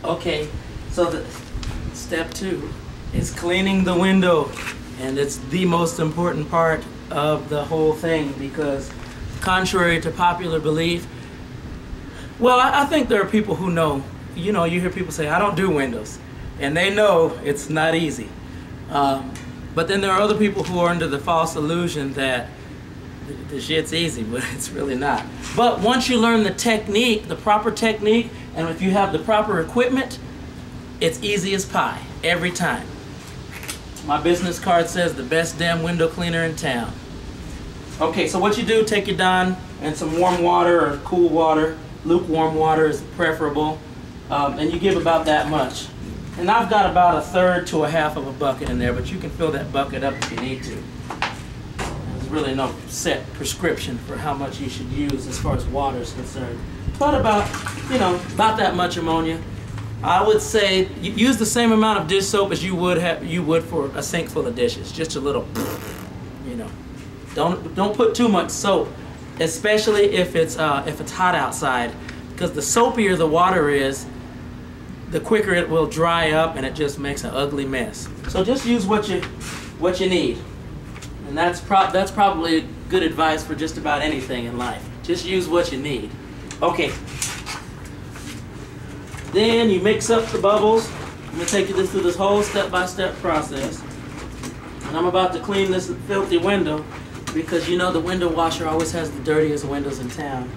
Okay, so step 2 is cleaning the window, and it's the most important part of the whole thing because contrary to popular belief, well, I think there are people who know, you hear people say, I don't do windows, and they know it's not easy. But then there are other people who are under the false illusion that the shit's easy, but it's really not. But once you learn the technique, the proper technique, and if you have the proper equipment, it's easy as pie, every time. My business card says the best damn window cleaner in town. Okay, so what you do, take your Dawn and some warm water or cool water. Lukewarm water is preferable. And you give about that much. And I've got about 1/3 to 1/2 of a bucket in there, but you can fill that bucket up if you need to. There's really no set prescription for how much you should use as far as water is concerned. But about that much ammonia. I would say use the same amount of dish soap as you would for a sink full of dishes. Just a little, Don't put too much soap, especially if it's hot outside, because the soapier the water is, the quicker it will dry up, and it just makes an ugly mess. So just use what you need, and that's probably good advice for just about anything in life. Just use what you need. Okay. Then you mix up the bubbles. I'm going to take you through this whole step-by-step process. And I'm about to clean this filthy window because the window washer always has the dirtiest windows in town.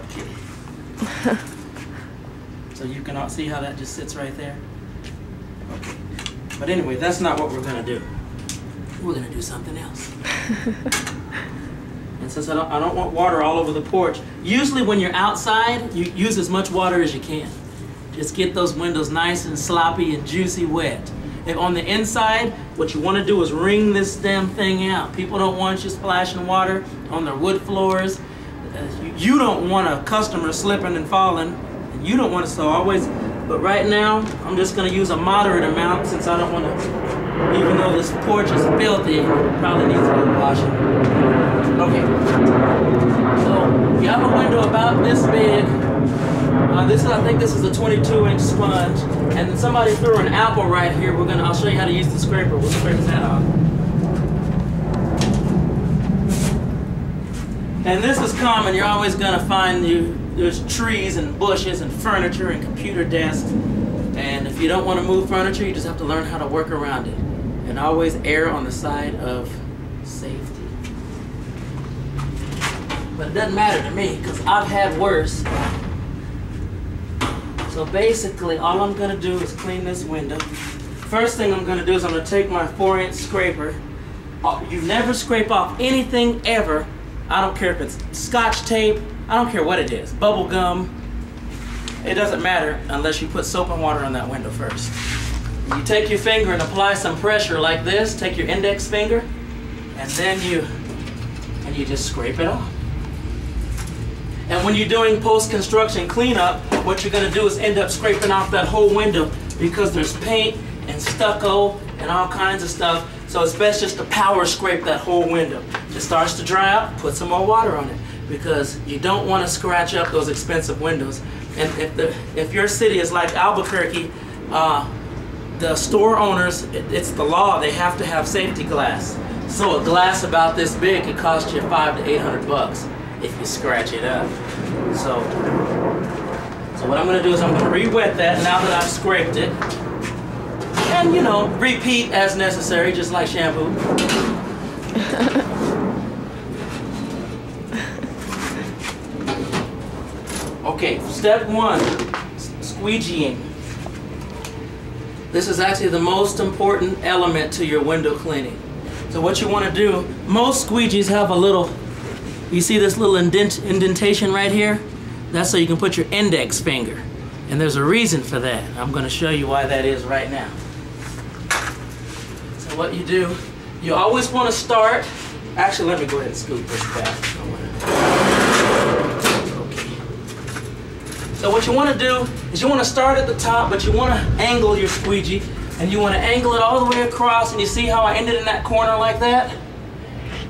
Okay. So you can all see how that just sits right there? Okay. But anyway, that's not what we're going to do. We're going to do something else. And since I don't want water all over the porch, usually when you're outside, you use as much water as you can. Just get those windows nice and sloppy and juicy wet. If on the inside, what you want to do is wring this damn thing out. People don't want you splashing water on their wood floors. You don't want a customer slipping and falling. And you don't want to, so always, but right now, I'm just going to use a moderate amount since I don't want to, even though this porch is filthy, it probably needs a good washing. Okay, so you have a window about this big. I think this is a 22-inch sponge, and then somebody threw an apple right here. I'll show you how to use the scraper. We'll scrape that off. And this is common. You're always going to find there's trees and bushes and furniture and computer desks. And if you don't want to move furniture, you just have to learn how to work around it. And always err on the side of safety. But it doesn't matter to me because I've had worse. So basically, all I'm going to do is clean this window. First thing I'm going to do is I'm going to take my 4-inch scraper. You never scrape off anything ever. I don't care if it's Scotch tape. I don't care what it is. Bubble gum. It doesn't matter unless you put soap and water on that window first. You take your finger and apply some pressure like this. Take your index finger, and then you just scrape it off. And when you're doing post-construction cleanup, what you're going to do is end up scraping off that whole window because there's paint and stucco and all kinds of stuff. So it's best just to power scrape that whole window. If it starts to dry out, put some more water on it because you don't want to scratch up those expensive windows. And if your city is like Albuquerque, the store owners, it's the law, they have to have safety glass. So a glass about this big could cost you $500 to $800 if you scratch it up. So what I'm going to do is I'm going to re-wet that now that I've scraped it. And repeat as necessary, just like shampoo. Okay, step 1, squeegeeing. This is actually the most important element to your window cleaning. So what you want to do, most squeegees have a little, you see this little indentation right here? That's so you can put your index finger. And there's a reason for that. I'm going to show you why that is right now. So what you do, you always want to start, actually let me go ahead and scoop this back. Okay. So what you want to do is you want to start at the top, but you want to angle your squeegee, and you want to angle it all the way across, and you see how I ended in that corner like that?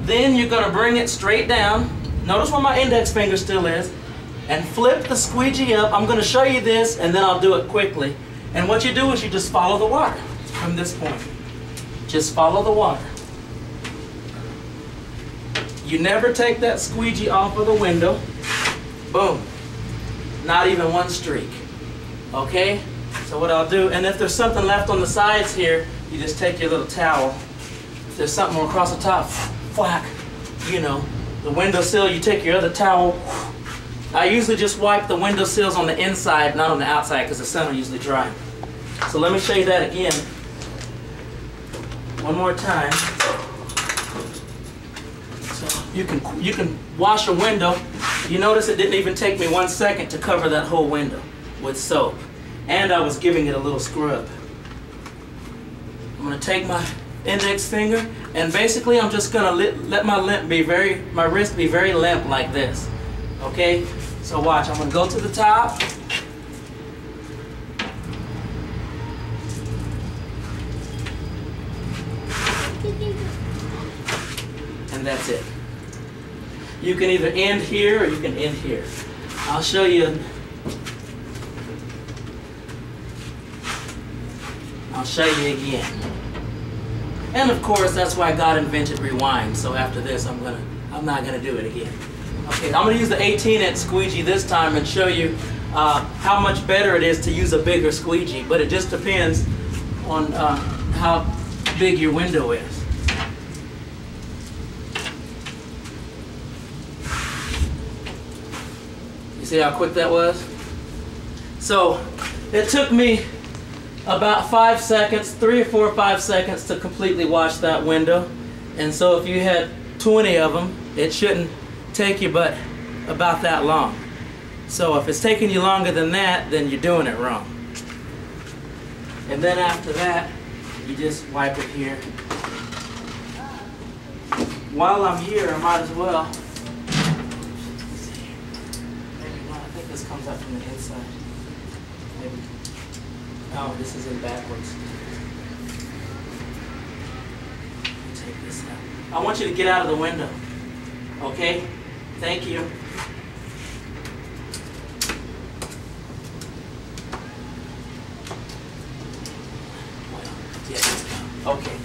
Then you're going to bring it straight down. Notice where my index finger still is. and flip the squeegee up. I'm going to show you this and then I'll do it quickly. And what you do is you just follow the water from this point. Just follow the water. You never take that squeegee off of the window. Boom. Not even one streak. Okay? So what I'll do, and if there's something left on the sides here, you just take your little towel. If there's something across the top, whack, you know, the windowsill, you take your other towel. I usually just wipe the windowsills on the inside, not on the outside, because the sun will usually dry. So let me show you that again. One more time. So you can wash a window. You notice it didn't even take me 1 second to cover that whole window with soap. And I was giving it a little scrub. I'm going to take my index finger and basically I'm just going to let my wrist be very limp like this. Okay? So watch, I'm going to go to the top. And that's it. You can either end here or you can end here. I'll show you. I'll show you again. And of course, that's why God invented rewind. So after this, I'm not gonna do it again. Okay, I'm gonna use the 18-inch squeegee this time and show you how much better it is to use a bigger squeegee. But it just depends on how big your window is. You see how quick that was? So it took me about 5 seconds, 3 or 4 or 5 seconds to completely wash that window. And so if you had 20 of them, it shouldn't take you but about that long. So if it's taking you longer than that, then you're doing it wrong. And then after that, you just wipe it here. While I'm here, I might as well. Maybe not. I think this comes up from the inside. Maybe. Oh, this is in backwards. Take this out. I want you to get out of the window. Okay? Thank you. Okay.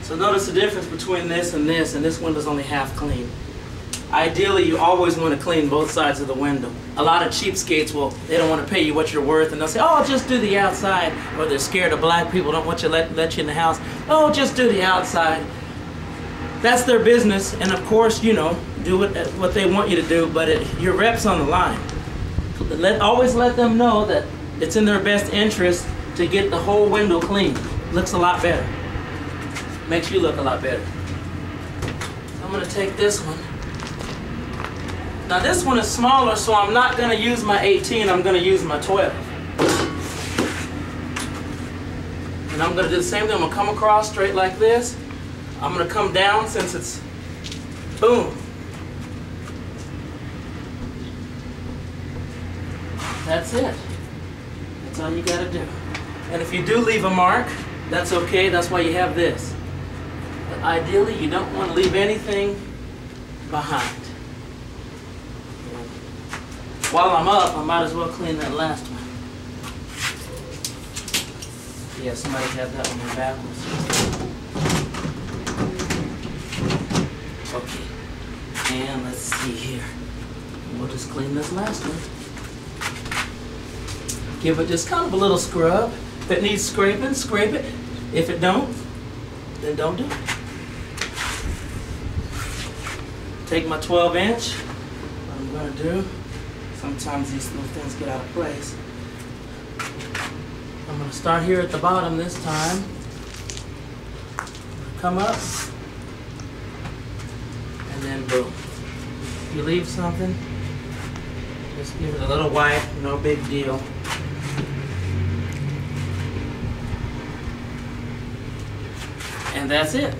So notice the difference between this, and this window's only half clean. Ideally, you always want to clean both sides of the window. A lot of cheapskates they don't want to pay you what you're worth, and they'll say, oh, just do the outside. Or they're scared of black people, don't want you to let you in the house. Oh, just do the outside. That's their business, and of course, you know, do what they want you to do, but your rep's on the line. Always let them know that it's in their best interest to get the whole window clean. Looks a lot better. Makes you look a lot better. I'm going to take this one. Now this one is smaller, so I'm not going to use my 18, I'm going to use my 12. And I'm going to do the same thing. I'm going to come across straight like this. I'm going to come down since it's boom. That's it. That's all you got to do. And if you do leave a mark, that's okay. That's why you have this. But ideally, you don't want to leave anything behind. While I'm up, I might as well clean that last one. Yeah, somebody had that one backwards. Okay. And let's see here. We'll just clean this last one. Give it just kind of a little scrub. If it needs scraping, scrape it. If it don't, then don't do it. Take my 12-inch. What I'm going to do, sometimes these little things get out of place. I'm going to start here at the bottom this time. Come up. And then boom. If you leave something, just give it a little wipe, no big deal. And that's it.